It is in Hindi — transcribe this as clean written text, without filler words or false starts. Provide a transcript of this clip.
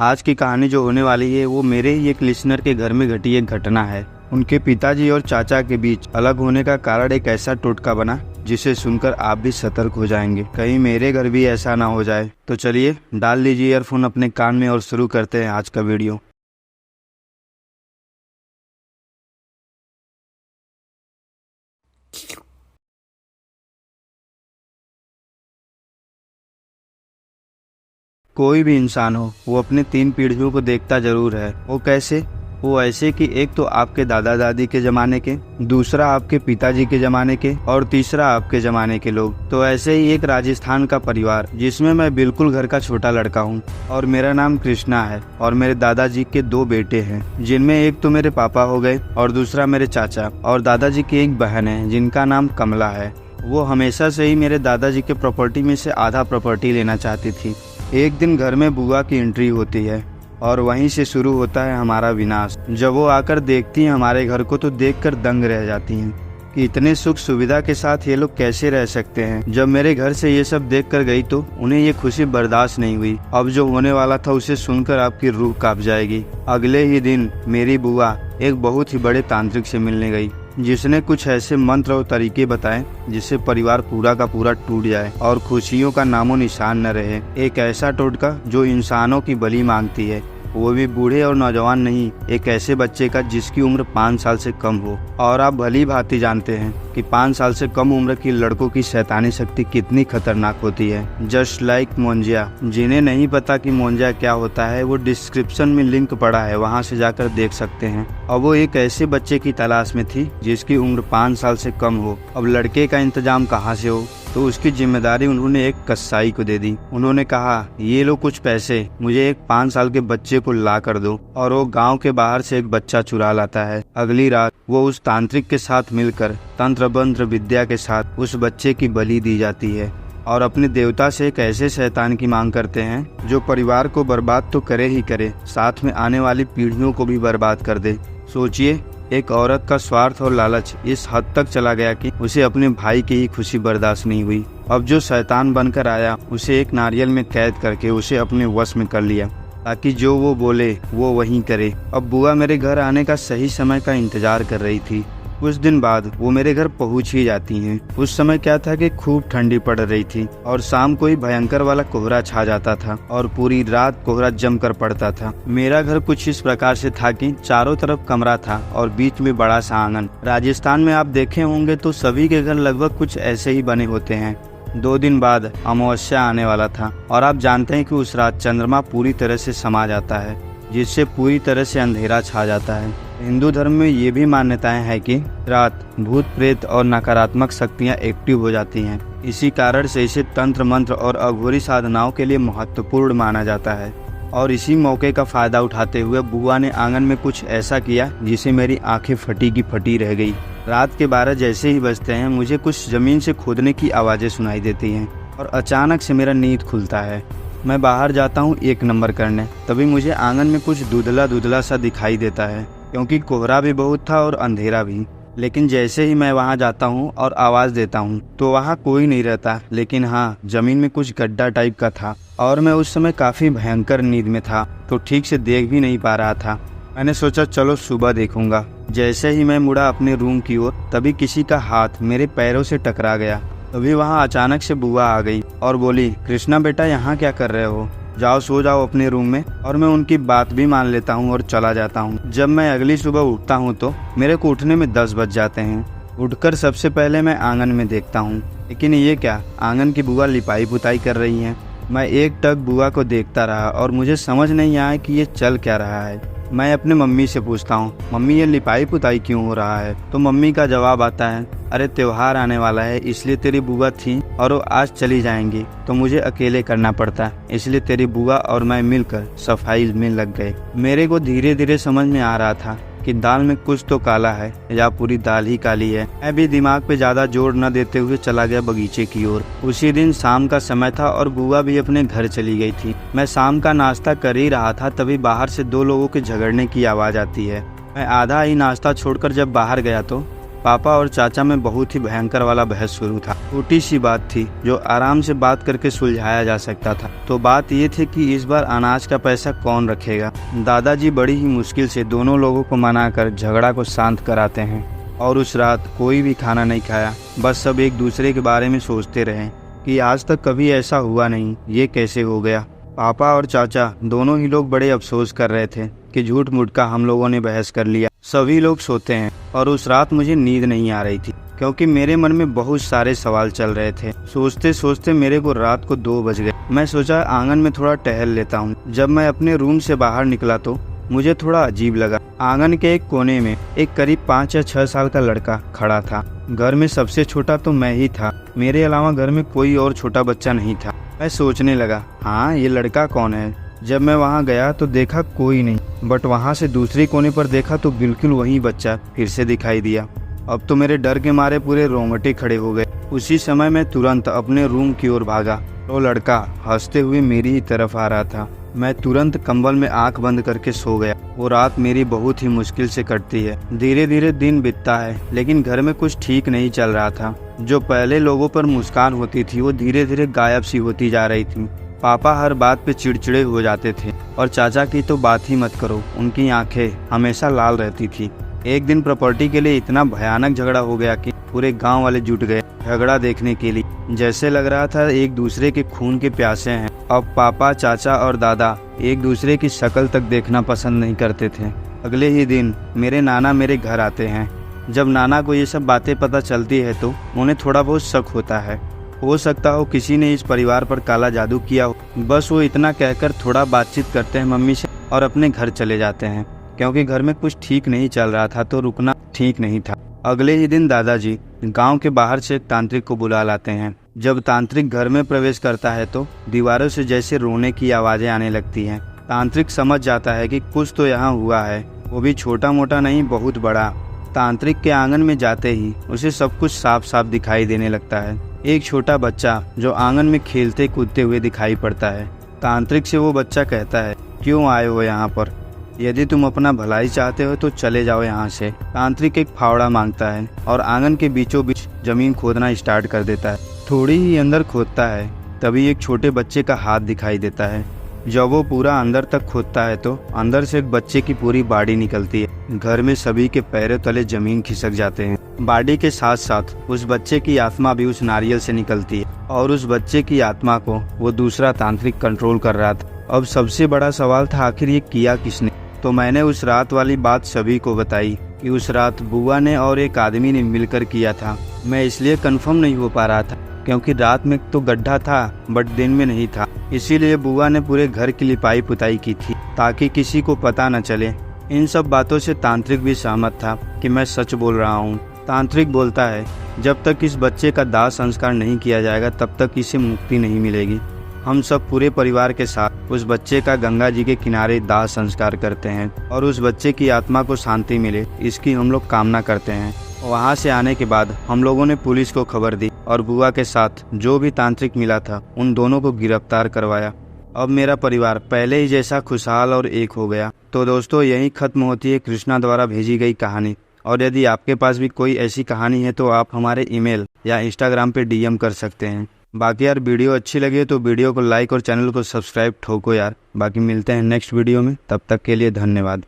आज की कहानी जो होने वाली है वो मेरे ही एक लिसनर के घर में घटी एक घटना है। उनके पिताजी और चाचा के बीच अलग होने का कारण एक ऐसा टोटका बना जिसे सुनकर आप भी सतर्क हो जाएंगे। कहीं मेरे घर भी ऐसा ना हो जाए। तो चलिए डाल लीजिए ईयरफोन अपने कान में और शुरू करते हैं आज का वीडियो। कोई भी इंसान हो वो अपने 3 पीढ़ियों को देखता जरूर है। वो कैसे? वो ऐसे कि एक तो आपके दादा दादी के जमाने के, दूसरा आपके पिताजी के जमाने के और तीसरा आपके जमाने के लोग। तो ऐसे ही एक राजस्थान का परिवार जिसमें मैं बिल्कुल घर का छोटा लड़का हूँ और मेरा नाम कृष्णा है और मेरे दादाजी के 2 बेटे हैं, जिनमें एक तो मेरे पापा हो गए और दूसरा मेरे चाचा, और दादाजी की एक बहन है जिनका नाम कमला है। वो हमेशा से ही मेरे दादाजी के प्रॉपर्टी में से आधा प्रॉपर्टी लेना चाहती थी। एक दिन घर में बुआ की एंट्री होती है और वहीं से शुरू होता है हमारा विनाश। जब वो आकर देखती हैं हमारे घर को तो देखकर दंग रह जाती हैं कि इतने सुख सुविधा के साथ ये लोग कैसे रह सकते हैं। जब मेरे घर से ये सब देख कर गई तो उन्हें ये खुशी बर्दाश्त नहीं हुई। अब जो होने वाला था उसे सुनकर आपकी रूह कांप जाएगी। अगले ही दिन मेरी बुआ एक बहुत ही बड़े तांत्रिक से मिलने गई, जिसने कुछ ऐसे मंत्र और तरीके बताए जिससे परिवार पूरा का पूरा टूट जाए और खुशियों का नामो निशान न रहे। एक ऐसा टोटका जो इंसानों की बलि मांगती है, वो भी बूढ़े और नौजवान नहीं, एक ऐसे बच्चे का जिसकी उम्र 5 साल से कम हो। और आप भली भांति जानते हैं कि 5 साल से कम उम्र की लड़कों की शैतानी शक्ति कितनी खतरनाक होती है। जस्ट लाइक मोंजिया। जिन्हें नहीं पता कि मोंजिया क्या होता है, वो डिस्क्रिप्शन में लिंक पड़ा है, वहां से जाकर देख सकते हैं। और वो एक ऐसे बच्चे की तलाश में थी जिसकी उम्र 5 साल से कम हो। अब लड़के का इंतजाम कहाँ से हो, तो उसकी जिम्मेदारी उन्होंने एक कसाई को दे दी। उन्होंने कहा, ये लो कुछ पैसे, मुझे एक 5 साल के बच्चे को ला कर दो। और वो गांव के बाहर से एक बच्चा चुरा लाता है। अगली रात वो उस तांत्रिक के साथ मिलकर तंत्र मंत्र विद्या के साथ उस बच्चे की बलि दी जाती है और अपने देवता से एक ऐसे शैतान की मांग करते हैं जो परिवार को बर्बाद तो करे ही करे, साथ में आने वाली पीढ़ियों को भी बर्बाद कर दे। सोचिए, एक औरत का स्वार्थ और लालच इस हद तक चला गया कि उसे अपने भाई की ही खुशी बर्दाश्त नहीं हुई। अब जो शैतान बनकर आया उसे एक नारियल में कैद करके उसे अपने वश में कर लिया ताकि जो वो बोले वो वही करे। अब बुआ मेरे घर आने का सही समय का इंतजार कर रही थी। कुछ दिन बाद वो मेरे घर पहुंच ही जाती हैं। उस समय क्या था कि खूब ठंडी पड़ रही थी और शाम को ही भयंकर वाला कोहरा छा जाता था और पूरी रात कोहरा जमकर पड़ता था। मेरा घर कुछ इस प्रकार से था कि चारों तरफ कमरा था और बीच में बड़ा सा आंगन। राजस्थान में आप देखे होंगे तो सभी के घर लगभग कुछ ऐसे ही बने होते हैं। 2 दिन बाद अमावस्या आने वाला था और आप जानते हैं कि उस रात चंद्रमा पूरी तरह से समा जाता है, जिससे पूरी तरह से अंधेरा छा जाता है। हिंदू धर्म में ये भी मान्यताएं हैं कि रात भूत प्रेत और नकारात्मक शक्तियां एक्टिव हो जाती हैं। इसी कारण से इसे तंत्र मंत्र और अघोरी साधनाओं के लिए महत्वपूर्ण माना जाता है। और इसी मौके का फायदा उठाते हुए बुआ ने आंगन में कुछ ऐसा किया जिसे मेरी आंखें फटी की फटी रह गई। रात के 12 जैसे ही बजते हैं मुझे कुछ जमीन से खोदने की आवाजें सुनाई देती हैं और अचानक से मेरा नींद खुलता है। मैं बाहर जाता हूँ 1 नंबर करने, तभी मुझे आंगन में कुछ धुंधला धुंधला सा दिखाई देता है क्योंकि कोहरा भी बहुत था और अंधेरा भी। लेकिन जैसे ही मैं वहां जाता हूं और आवाज देता हूं तो वहां कोई नहीं रहता, लेकिन हाँ, जमीन में कुछ गड्ढा टाइप का था और मैं उस समय काफी भयंकर नींद में था तो ठीक से देख भी नहीं पा रहा था। मैंने सोचा चलो सुबह देखूंगा। जैसे ही मैं मुड़ा अपने रूम की ओर तभी किसी का हाथ मेरे पैरों से टकरा गया। तभी वहाँ अचानक से बुआ आ गई और बोली, कृष्णा बेटा यहाँ क्या कर रहे हो, जाओ सो जाओ अपने रूम में। और मैं उनकी बात भी मान लेता हूँ और चला जाता हूँ। जब मैं अगली सुबह उठता हूँ तो मेरे को उठने में 10 बज जाते हैं। उठकर सबसे पहले मैं आंगन में देखता हूँ, लेकिन ये क्या, आंगन की बुआ लिपाई पुताई कर रही हैं। मैं एक टक बुआ को देखता रहा और मुझे समझ नहीं आया कि ये चल क्या रहा है। मैं अपने मम्मी से पूछता हूँ, मम्मी ये लिपाई पुताई क्यों हो रहा है? तो मम्मी का जवाब आता है, अरे त्योहार आने वाला है इसलिए तेरी बुआ थी और वो आज चली जाएंगी तो मुझे अकेले करना पड़ता, इसलिए तेरी बुआ और मैं मिलकर सफाई में लग गए। मेरे को धीरे धीरे समझ में आ रहा था कि दाल में कुछ तो काला है या पूरी दाल ही काली है। मैं भी दिमाग पे ज्यादा जोर न देते हुए चला गया बगीचे की ओर। उसी दिन शाम का समय था और बुआ भी अपने घर चली गई थी। मैं शाम का नाश्ता कर ही रहा था तभी बाहर से 2 लोगों के झगड़ने की आवाज आती है। मैं आधा ही नाश्ता छोड़कर जब बाहर गया तो पापा और चाचा में बहुत ही भयंकर वाला बहस शुरू था। छोटी सी बात थी जो आराम से बात करके सुलझाया जा सकता था। तो बात ये थी कि इस बार अनाज का पैसा कौन रखेगा। दादाजी बड़ी ही मुश्किल से दोनों लोगों को मनाकर झगड़ा को शांत कराते हैं और उस रात कोई भी खाना नहीं खाया। बस सब एक दूसरे के बारे में सोचते रहे कि आज तक कभी ऐसा हुआ नहीं, ये कैसे हो गया। पापा और चाचा दोनों ही लोग बड़े अफसोस कर रहे थे कि झूठ मूठ का हम लोगों ने बहस कर लिया। सभी लोग सोते हैं और उस रात मुझे नींद नहीं आ रही थी क्योंकि मेरे मन में बहुत सारे सवाल चल रहे थे। सोचते सोचते मेरे को रात को 2 बज गए। मैं सोचा आंगन में थोड़ा टहल लेता हूँ। जब मैं अपने रूम से बाहर निकला तो मुझे थोड़ा अजीब लगा। आंगन के एक कोने में एक करीब 5 या 6 साल का लड़का खड़ा था। घर में सबसे छोटा तो मैं ही था, मेरे अलावा घर में कोई और छोटा बच्चा नहीं था। मैं सोचने लगा, हाँ ये लड़का कौन है। जब मैं वहाँ गया तो देखा कोई नहीं, बट वहाँ से दूसरे कोने पर देखा तो बिल्कुल वही बच्चा फिर से दिखाई दिया। अब तो मेरे डर के मारे पूरे रोंगटे खड़े हो गए। उसी समय मैं तुरंत अपने रूम की ओर भागा। वो लड़का हंसते हुए मेरी ही तरफ आ रहा था। मैं तुरंत कंबल में आंख बंद करके सो गया। वो रात मेरी बहुत ही मुश्किल से कटती है। धीरे धीरे दिन बीतता है लेकिन घर में कुछ ठीक नहीं चल रहा था। जो पहले लोगों पर मुस्कान होती थी वो धीरे धीरे गायब सी होती जा रही थी। पापा हर बात पे चिड़चिड़े हो जाते थे और चाचा की तो बात ही मत करो, उनकी आंखें हमेशा लाल रहती थी। एक दिन प्रॉपर्टी के लिए इतना भयानक झगड़ा हो गया कि पूरे गांव वाले जुट गए झगड़ा देखने के लिए। जैसे लग रहा था एक दूसरे के खून के प्यासे हैं। अब पापा, चाचा और दादा एक दूसरे की शक्ल तक देखना पसंद नहीं करते थे। अगले ही दिन मेरे नाना मेरे घर आते हैं। जब नाना को ये सब बातें पता चलती है तो उन्हें थोड़ा बहुत शक होता है। हो सकता हो किसी ने इस परिवार पर काला जादू किया हो। बस वो इतना कहकर थोड़ा बातचीत करते हैं मम्मी से और अपने घर चले जाते हैं क्योंकि घर में कुछ ठीक नहीं चल रहा था तो रुकना ठीक नहीं था। अगले ही दिन दादाजी गांव के बाहर से एक तांत्रिक को बुला लाते हैं। जब तांत्रिक घर में प्रवेश करता है तो दीवारों से जैसे रोने की आवाजें आने लगती हैं। तांत्रिक समझ जाता है कि कुछ तो यहाँ हुआ है, वो भी छोटा मोटा नहीं, बहुत बड़ा। तांत्रिक के आंगन में जाते ही उसे सब कुछ साफ साफ दिखाई देने लगता है। एक छोटा बच्चा जो आंगन में खेलते कूदते हुए दिखाई पड़ता है। तांत्रिक से वो बच्चा कहता है, क्यों आए हो यहाँ पर? यदि तुम अपना भलाई चाहते हो तो चले जाओ यहाँ से। तांत्रिक एक फावड़ा मांगता है और आंगन के बीचों बीच जमीन खोदना स्टार्ट कर देता है। थोड़ी ही अंदर खोदता है तभी एक छोटे बच्चे का हाथ दिखाई देता है। जब वो पूरा अंदर तक खोदता है तो अंदर से एक बच्चे की पूरी बॉडी निकलती है। घर में सभी के पैरों तले जमीन खिसक जाते हैं। बॉडी के साथ साथ उस बच्चे की आत्मा भी उस नारियल से निकलती है और उस बच्चे की आत्मा को वो दूसरा तांत्रिक कंट्रोल कर रहा था। अब सबसे बड़ा सवाल था आखिर ये किया किसने। तो मैंने उस रात वाली बात सभी को बताई कि उस रात बुआ ने और एक आदमी ने मिलकर किया था। मैं इसलिए कंफर्म नहीं हो पा रहा था क्योंकि रात में तो गड्ढा था बट दिन में नहीं था। इसीलिए बुआ ने पूरे घर की लिपाई पुताई की थी ताकि किसी को पता न चले। इन सब बातों से तांत्रिक भी सहमत था कि मैं सच बोल रहा हूँ। तांत्रिक बोलता है, जब तक इस बच्चे का दाह संस्कार नहीं किया जाएगा तब तक इसे मुक्ति नहीं मिलेगी। हम सब पूरे परिवार के साथ उस बच्चे का गंगा जी के किनारे दाह संस्कार करते हैं और उस बच्चे की आत्मा को शांति मिले, इसकी हम लोग कामना करते हैं। वहाँ से आने के बाद हम लोगों ने पुलिस को खबर दी और बुआ के साथ जो भी तांत्रिक मिला था उन दोनों को गिरफ्तार करवाया। अब मेरा परिवार पहले ही जैसा खुशहाल और एक हो गया। तो दोस्तों यही खत्म होती है कृष्णा द्वारा भेजी गई कहानी। और यदि आपके पास भी कोई ऐसी कहानी है तो आप हमारे ईमेल या इंस्टाग्राम पे डीएम कर सकते हैं। बाकी यार वीडियो अच्छी लगी तो वीडियो को लाइक और चैनल को सब्सक्राइब ठोको यार। बाकी मिलते हैं नेक्स्ट वीडियो में, तब तक के लिए धन्यवाद।